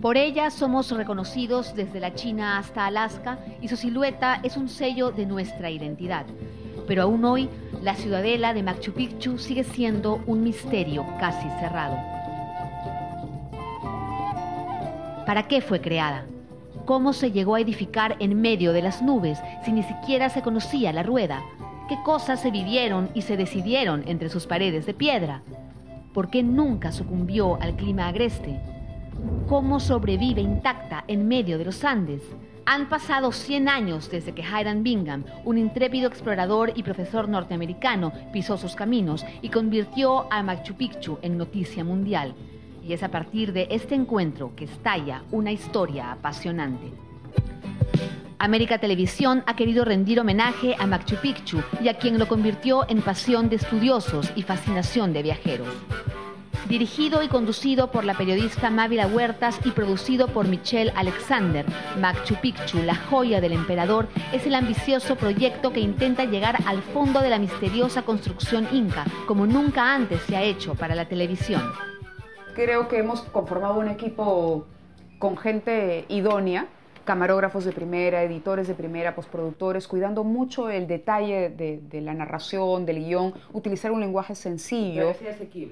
Por ella somos reconocidos desde la China hasta Alaska y su silueta es un sello de nuestra identidad. Pero aún hoy, la ciudadela de Machu Picchu sigue siendo un misterio casi cerrado. ¿Para qué fue creada? ¿Cómo se llegó a edificar en medio de las nubes si ni siquiera se conocía la rueda? ¿Qué cosas se vivieron y se decidieron entre sus paredes de piedra? ¿Por qué nunca sucumbió al clima agreste? ¿Cómo sobrevive intacta en medio de los Andes? Han pasado 100 años desde que Hiram Bingham, un intrépido explorador y profesor norteamericano, pisó sus caminos y convirtió a Machu Picchu en noticia mundial. Y es a partir de este encuentro que estalla una historia apasionante. América Televisión ha querido rendir homenaje a Machu Picchu y a quien lo convirtió en pasión de estudiosos y fascinación de viajeros. Dirigido y conducido por la periodista Mávila Huertas y producido por Michelle Alexander, Machu Picchu, la joya del emperador, es el ambicioso proyecto que intenta llegar al fondo de la misteriosa construcción inca, como nunca antes se ha hecho para la televisión. Creo que hemos conformado un equipo con gente idónea, camarógrafos de primera, editores de primera, postproductores, cuidando mucho el detalle de la narración, del guión, utilizar un lenguaje sencillo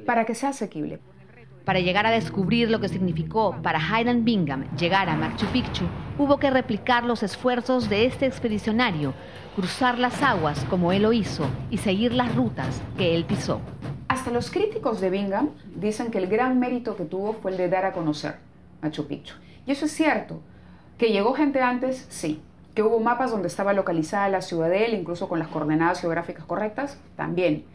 para que sea asequible. Para llegar a descubrir lo que significó para Hiram Bingham llegar a Machu Picchu, hubo que replicar los esfuerzos de este expedicionario, cruzar las aguas como él lo hizo y seguir las rutas que él pisó. Hasta los críticos de Bingham dicen que el gran mérito que tuvo fue el de dar a conocer Machu Picchu. Y eso es cierto. ¿Que llegó gente antes? Sí. ¿Que hubo mapas donde estaba localizada la ciudadela, incluso con las coordenadas geográficas correctas? También.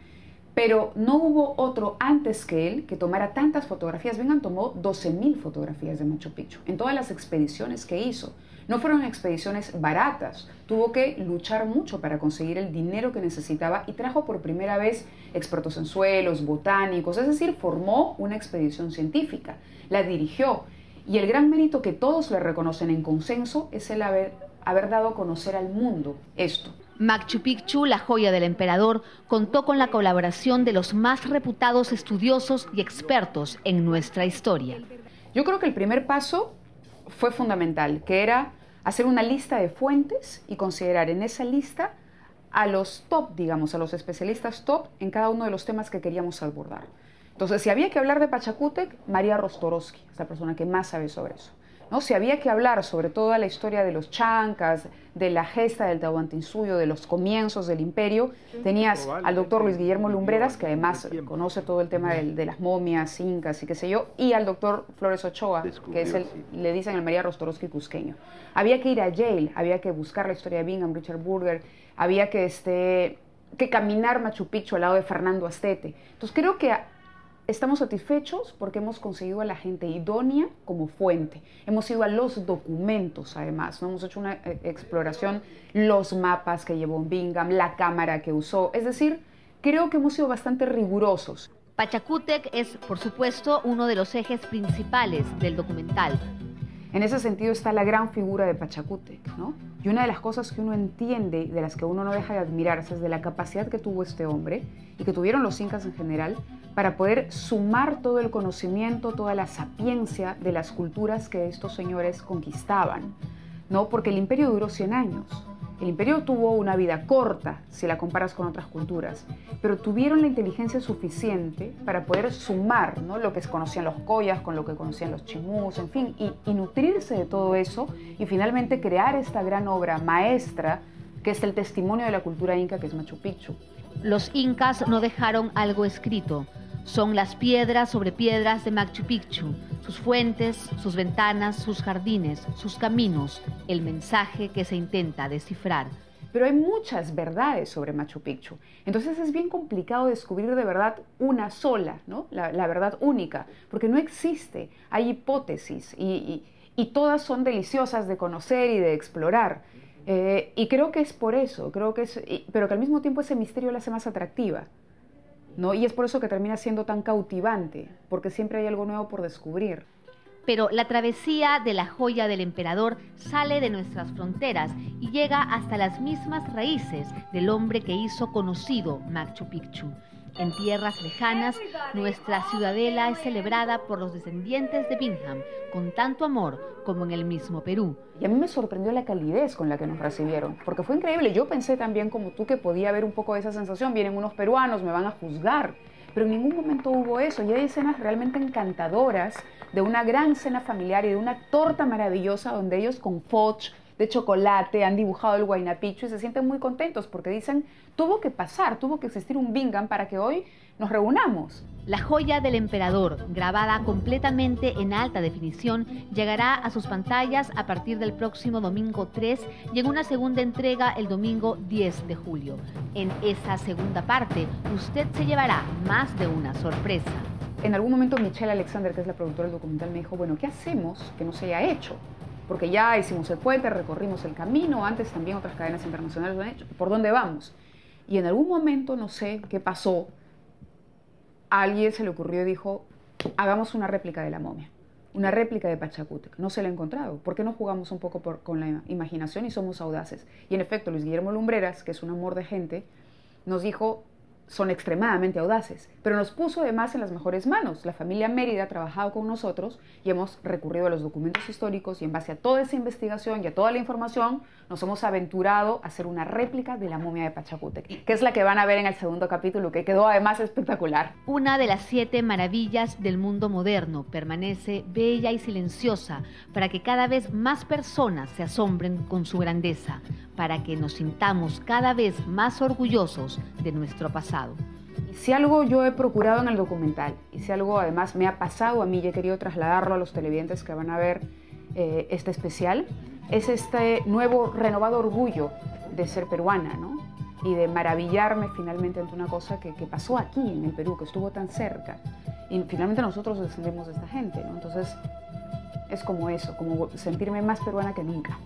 Pero no hubo otro antes que él que tomara tantas fotografías. Bingham tomó 12.000 fotografías de Machu Picchu en todas las expediciones que hizo. No fueron expediciones baratas. Tuvo que luchar mucho para conseguir el dinero que necesitaba y trajo por primera vez expertos en suelos, botánicos, es decir, formó una expedición científica, la dirigió. Y el gran mérito que todos le reconocen en consenso es el haber dado a conocer al mundo esto. Machu Picchu, la joya del emperador, contó con la colaboración de los más reputados estudiosos y expertos en nuestra historia. Yo creo que el primer paso fue fundamental, que era hacer una lista de fuentes y considerar en esa lista a los top, digamos, a los especialistas top en cada uno de los temas que queríamos abordar. Entonces, si había que hablar de Pachacútec, María Rostorowski, es la persona que más sabe sobre eso, ¿no? Si había que hablar sobre toda la historia de los chancas, de la gesta del Tahuantinsuyo, de los comienzos del imperio, tenías al doctor Luis Guillermo Lumbreras, que además conoce todo el tema de las momias, incas y qué sé yo, y al doctor Flores Ochoa, que es le dicen el María Rostorowski cusqueño. Había que ir a Yale, había que buscar la historia de Bingham, Richard Burger, había que caminar Machu Picchu al lado de Fernando Astete. Entonces creo que estamos satisfechos porque hemos conseguido a la gente idónea como fuente. Hemos ido a los documentos, además, ¿no? Hemos hecho una exploración, los mapas que llevó Bingham, la cámara que usó. Es decir, creo que hemos sido bastante rigurosos. Pachacútec es, por supuesto, uno de los ejes principales del documental. En ese sentido está la gran figura de Pachacútec, ¿no? Y una de las cosas que uno entiende, de las que uno no deja de admirarse, es de la capacidad que tuvo este hombre y que tuvieron los incas en general para poder sumar todo el conocimiento, toda la sapiencia de las culturas que estos señores conquistaban, ¿no? Porque el imperio duró 100 años. El imperio tuvo una vida corta si la comparas con otras culturas, pero tuvieron la inteligencia suficiente para poder sumar, ¿no? Lo que conocían los collas con lo que conocían los chimús, en fin, y nutrirse de todo eso y finalmente crear esta gran obra maestra que es el testimonio de la cultura inca, que es Machu Picchu. Los incas no dejaron algo escrito. Son las piedras sobre piedras de Machu Picchu, sus fuentes, sus ventanas, sus jardines, sus caminos, el mensaje que se intenta descifrar. Pero hay muchas verdades sobre Machu Picchu, entonces es bien complicado descubrir de verdad una sola, ¿no? La verdad única, porque no existe, hay hipótesis y todas son deliciosas de conocer y de explorar. Y creo que es por eso, pero que al mismo tiempo ese misterio la hace más atractiva, ¿no? Y es por eso que termina siendo tan cautivante, porque siempre hay algo nuevo por descubrir. Pero la travesía de la joya del emperador sale de nuestras fronteras y llega hasta las mismas raíces del hombre que hizo conocido Machu Picchu. En tierras lejanas, nuestra ciudadela es celebrada por los descendientes de Bingham con tanto amor como en el mismo Perú. Y a mí me sorprendió la calidez con la que nos recibieron, porque fue increíble. Yo pensé también como tú que podía haber un poco de esa sensación, vienen unos peruanos, me van a juzgar, pero en ningún momento hubo eso. Y hay escenas realmente encantadoras de una gran cena familiar y de una torta maravillosa donde ellos con fudge de chocolate han dibujado el Huayna Picchu y se sienten muy contentos porque dicen, tuvo que pasar, tuvo que existir un Bingham para que hoy nos reunamos. La joya del emperador, grabada completamente en alta definición, llegará a sus pantallas a partir del próximo domingo 3 y en una segunda entrega el domingo 10 de julio. En esa segunda parte, usted se llevará más de una sorpresa. En algún momento Michelle Alexander, que es la productora del documental, me dijo, bueno, ¿qué hacemos que no se haya hecho? Porque ya hicimos el puente, recorrimos el camino, antes también otras cadenas internacionales lo han hecho, ¿por dónde vamos? Y en algún momento, no sé qué pasó, a alguien se le ocurrió y dijo, hagamos una réplica de la momia, una réplica de Pachacútec. No se la ha encontrado. ¿Por qué no jugamos un poco con la imaginación y somos audaces? Y en efecto, Luis Guillermo Lumbreras, que es un amor de gente, nos dijo, son extremadamente audaces, pero nos puso además en las mejores manos. La familia Mérida ha trabajado con nosotros y hemos recurrido a los documentos históricos y en base a toda esa investigación y a toda la información nos hemos aventurado a hacer una réplica de la momia de Pachacútec, que es la que van a ver en el segundo capítulo, que quedó además espectacular. Una de las 7 maravillas del mundo moderno permanece bella y silenciosa para que cada vez más personas se asombren con su grandeza, para que nos sintamos cada vez más orgullosos de nuestro pasado. Y si algo yo he procurado en el documental, y si algo además me ha pasado a mí y he querido trasladarlo a los televidentes que van a ver este especial, es este nuevo, renovado orgullo de ser peruana, ¿no? Y de maravillarme finalmente ante una cosa que pasó aquí en el Perú, que estuvo tan cerca. Y finalmente nosotros descendemos de esta gente, ¿no? Entonces es como eso, como sentirme más peruana que nunca.